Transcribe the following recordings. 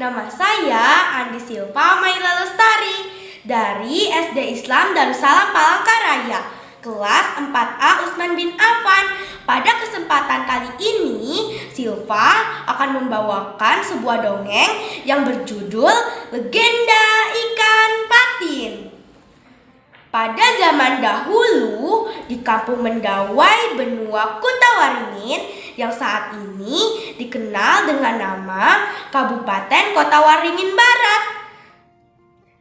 Nama saya Andi Silva Maila Lestari dari SD Islam Darussalam Palangkaraya, kelas 4A Utsman bin Affan. Pada kesempatan kali ini, Silva akan membawakan sebuah dongeng yang berjudul Legenda Ikan Patin. Pada zaman dahulu, di kampung Mendawai, benua Kutawaringin, yang saat ini dikenal dengan nama Kabupaten Kutawaringin Barat.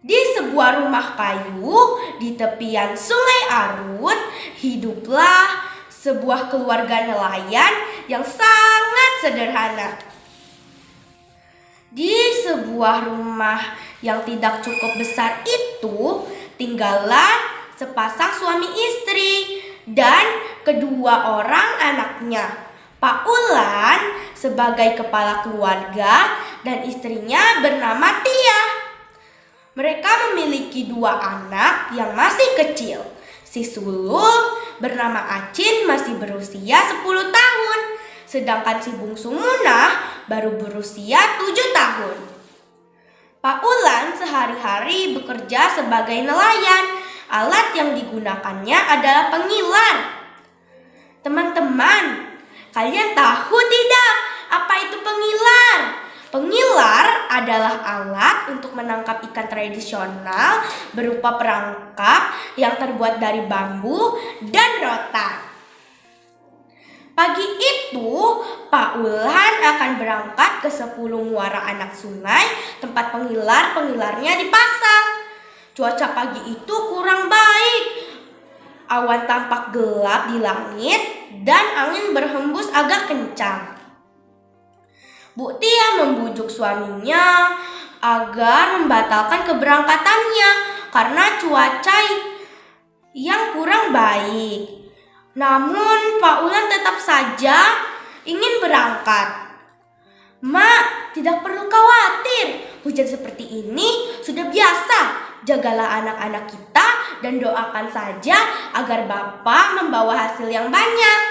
Di sebuah rumah kayu di tepian Sungai Arut, hiduplah sebuah keluarga nelayan yang sangat sederhana. Di sebuah rumah yang tidak cukup besar itu, tinggallah sepasang suami istri dan kedua orang anaknya. Pak Ulan sebagai kepala keluarga dan istrinya bernama Tia. Mereka memiliki dua anak yang masih kecil. Si sulung bernama Acin masih berusia 10 tahun, sedangkan si bungsu Munah baru berusia 7 tahun. Pak Ulan sehari-hari bekerja sebagai nelayan. Alat yang digunakannya adalah pengilar. Teman-teman, kalian tahu tidak apa itu pengilar? Pengilar adalah alat untuk menangkap ikan tradisional berupa perangkap yang terbuat dari bambu dan rotan. Pagi itu, Pak Ulan akan berangkat ke 10 muara anak sungai tempat pengilar-pengilarnya dipasang. Cuaca pagi itu kurang baik. Awan tampak gelap di langit dan angin berhembus agak kencang. Bu Tia membujuk suaminya agar membatalkan keberangkatannya karena cuaca yang kurang baik. Namun Pak Ulan tetap saja ingin berangkat. "Mak, tidak perlu khawatir. Hujan seperti ini sudah biasa. Jagalah anak-anak kita dan doakan saja agar Bapak membawa hasil yang banyak."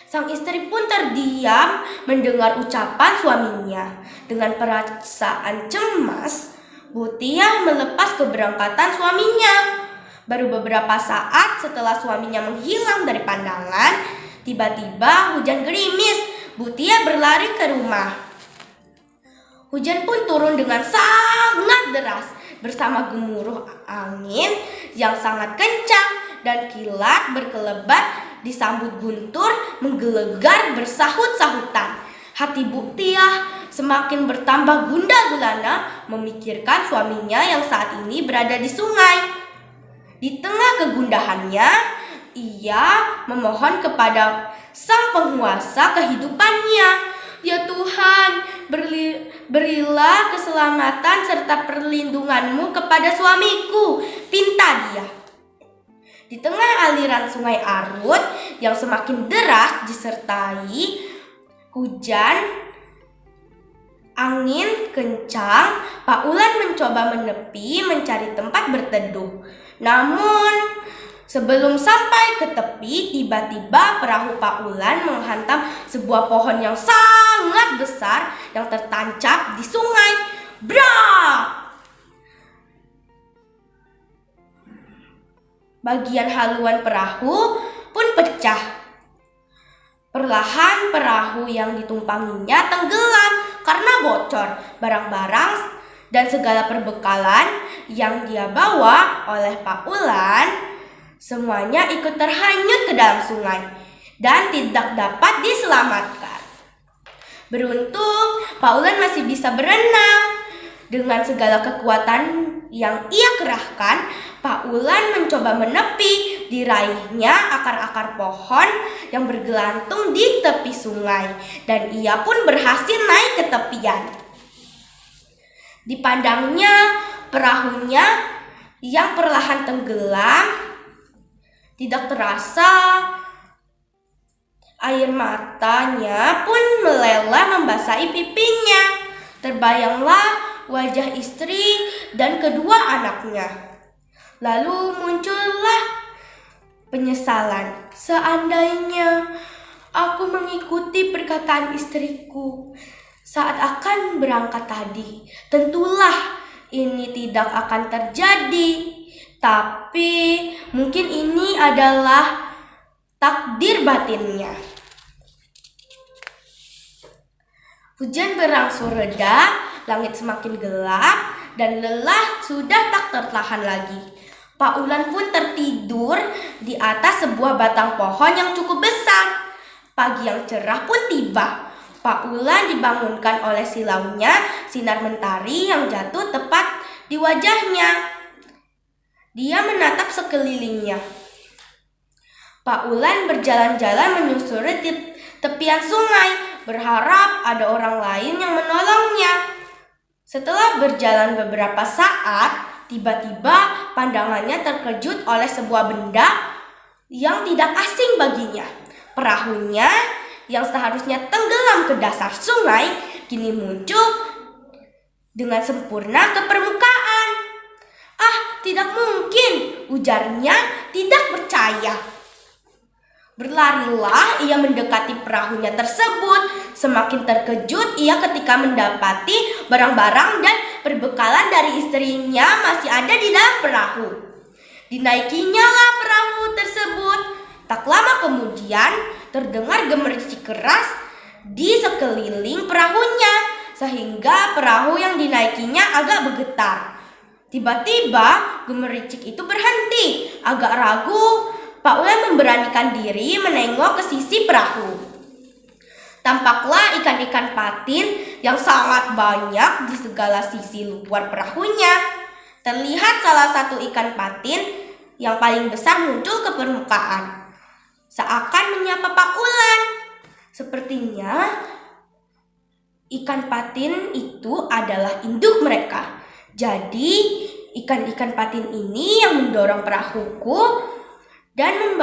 Sang istri pun terdiam mendengar ucapan suaminya. Dengan perasaan cemas, Bu Tia melepas keberangkatan suaminya. Baru beberapa saat setelah suaminya menghilang dari pandangan, tiba-tiba hujan gerimis. Bu Tia berlari ke rumah. Hujan pun turun dengan sangat deras bersama gemuruh angin yang sangat kencang dan kilat berkelebat disambut guntur menggelegar bersahut-sahutan. Hati Bu Tia semakin bertambah gundah gulana memikirkan suaminya yang saat ini berada di sungai. Di tengah kegundahannya, ia memohon kepada Sang Penguasa kehidupannya. "Ya Tuhan, berilah keselamatan serta perlindungan-Mu kepada suamiku," pinta dia. Di tengah aliran Sungai Arut yang semakin deras disertai hujan angin kencang, Pak Ulan mencoba menepi mencari tempat berteduh. Namun sebelum sampai ke tepi, tiba-tiba perahu Pak Ulan menghantam sebuah pohon yang sangat besar yang tertancap di sungai. Brak! Bagian haluan perahu pun pecah. Perlahan perahu yang ditumpanginya tenggelam karena bocor. Barang-barang dan segala perbekalan yang dia bawa oleh Pak Ulan semuanya ikut terhanyut ke dalam sungai dan tidak dapat diselamatkan. Beruntung Pak Ulan masih bisa berenang. Dengan segala kekuatan yang ia kerahkan, Pak Ulan mencoba menepi. Diraihnya akar-akar pohon yang bergelantung di tepi sungai dan ia pun berhasil naik ke tepian. Dipandangnya perahunya yang perlahan tenggelam. Tidak terasa air matanya pun meleleh membasahi pipinya. Terbayanglah wajah istri dan kedua anaknya. Lalu muncullah penyesalan. "Seandainya aku mengikuti perkataan istriku, Saat akan berangkat tadi, tentulah ini tidak akan terjadi. Tapi mungkin ini adalah takdir batinnya. Hujan berangsur reda, langit semakin gelap, dan lelah sudah tak tertahan lagi. Pak Ulan pun tertidur di atas sebuah batang pohon yang cukup besar. Pagi yang cerah pun tiba. Pak Ulan dibangunkan oleh silaunya sinar mentari yang jatuh tepat di wajahnya. Dia menatap sekelilingnya. Pak Ulan berjalan-jalan menyusuri tepian sungai, berharap ada orang lain yang menolongnya. Setelah berjalan beberapa saat, tiba-tiba pandangannya terkejut oleh sebuah benda yang tidak asing baginya. Perahunya yang seharusnya tenggelam ke dasar sungai, kini muncul dengan sempurna ke permukaan. "Ah, tidak mungkin," ujarnya tidak percaya. Berlarilah ia mendekati perahunya tersebut. Semakin terkejut ia ketika mendapati barang-barang dan perbekalan dari istrinya masih ada di dalam perahu. Dinaikinya lah perahu tersebut. Tak lama kemudian terdengar gemericik keras di sekeliling perahunya, sehingga perahu yang dinaikinya agak bergetar. Tiba-tiba gemericik itu berhenti. Agak ragu, Pak Ulan memberanikan diri menengok ke sisi perahu. Tampaklah ikan-ikan patin yang sangat banyak di segala sisi luar perahunya. Terlihat salah satu ikan patin yang paling besar muncul ke permukaan, seakan menyapa Pak Ulan. Sepertinya ikan patin itu adalah induk mereka. Jadi ikan-ikan patin ini yang mendorong perahuku dan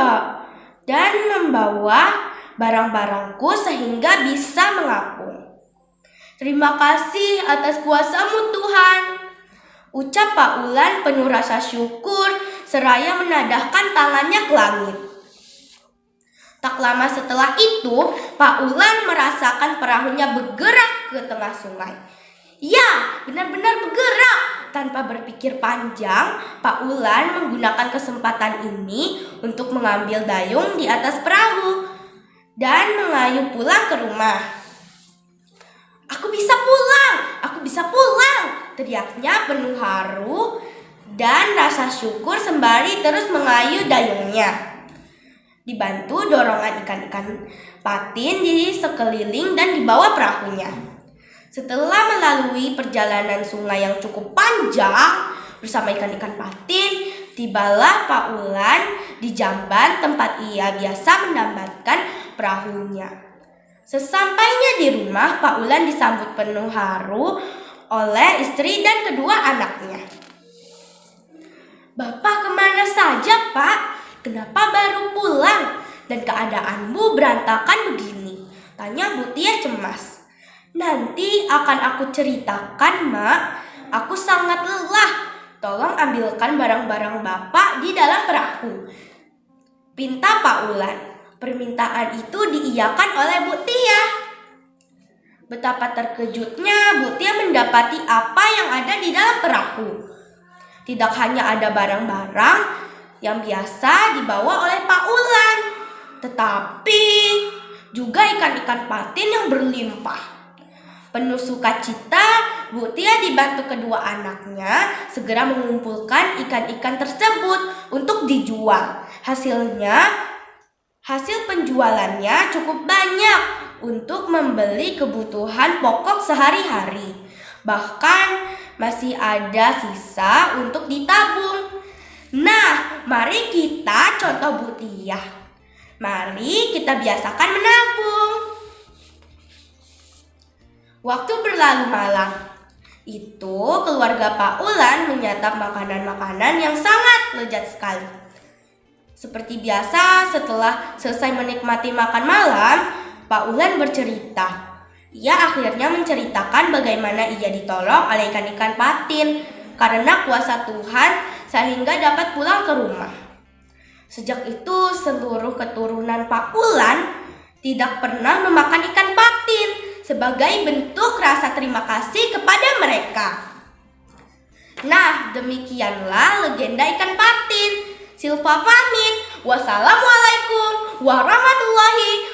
membawa barang-barangku sehingga bisa mengapung. "Terima kasih atas kuasa-Mu, Tuhan," ucap Pak Ulan penuh rasa syukur seraya menadahkan tangannya ke langit. Tak lama setelah itu, Pak Ulan merasakan perahunya bergerak ke tengah sungai. Ya, benar-benar bergerak. Tanpa berpikir panjang, Pak Ulan menggunakan kesempatan ini untuk mengambil dayung di atas perahu dan mengayuh pulang ke rumah. "Aku bisa pulang! Aku bisa pulang!" teriaknya penuh haru dan rasa syukur sembari terus mengayuh dayungnya. Dibantu dorongan ikan-ikan patin di sekeliling dan di bawah perahunya. Setelah melalui perjalanan sungai yang cukup panjang bersama ikan-ikan patin, tibalah Pak Ulan di jamban tempat ia biasa menambatkan perahunya. Sesampainya di rumah, Pak Ulan disambut penuh haru oleh istri dan kedua anaknya. "Bapak kemana saja, Pak? Kenapa baru pulang? Dan keadaanmu berantakan begini?" tanya Bu Tia cemas. "Nanti akan aku ceritakan, Mak. Aku sangat lelah. Tolong ambilkan barang-barang Bapak di dalam perahu," pinta Pak Ulan. Permintaan itu diiyakan oleh Bu Tia. Betapa terkejutnya Bu Tia mendapati apa yang ada di dalam perahu. Tidak hanya ada barang-barang yang biasa dibawa oleh Pak Ulan, tetapi juga ikan-ikan patin yang berlimpah. Penuh sukacita, Bu Tia dibantu kedua anaknya segera mengumpulkan ikan-ikan tersebut untuk dijual. Hasil penjualannya cukup banyak untuk membeli kebutuhan pokok sehari-hari. Bahkan masih ada sisa untuk ditabung. Nah, mari kita contoh Bu Tia. Mari kita biasakan menabung. Waktu berlalu malam. Itu keluarga Pak Ulan menyantap makanan-makanan yang sangat lezat sekali. Seperti biasa, setelah selesai menikmati makan malam, Pak Ulan bercerita. Ia akhirnya menceritakan bagaimana ia ditolong oleh ikan-ikan patin karena kuasa Tuhan sehingga dapat pulang ke rumah. Sejak itu seluruh keturunan Pak Ulan tidak pernah memakan ikan patin sebagai bentuk rasa terima kasih kepada mereka. Nah, demikianlah legenda ikan patin. Silva pamit. Wassalamualaikum warahmatullahi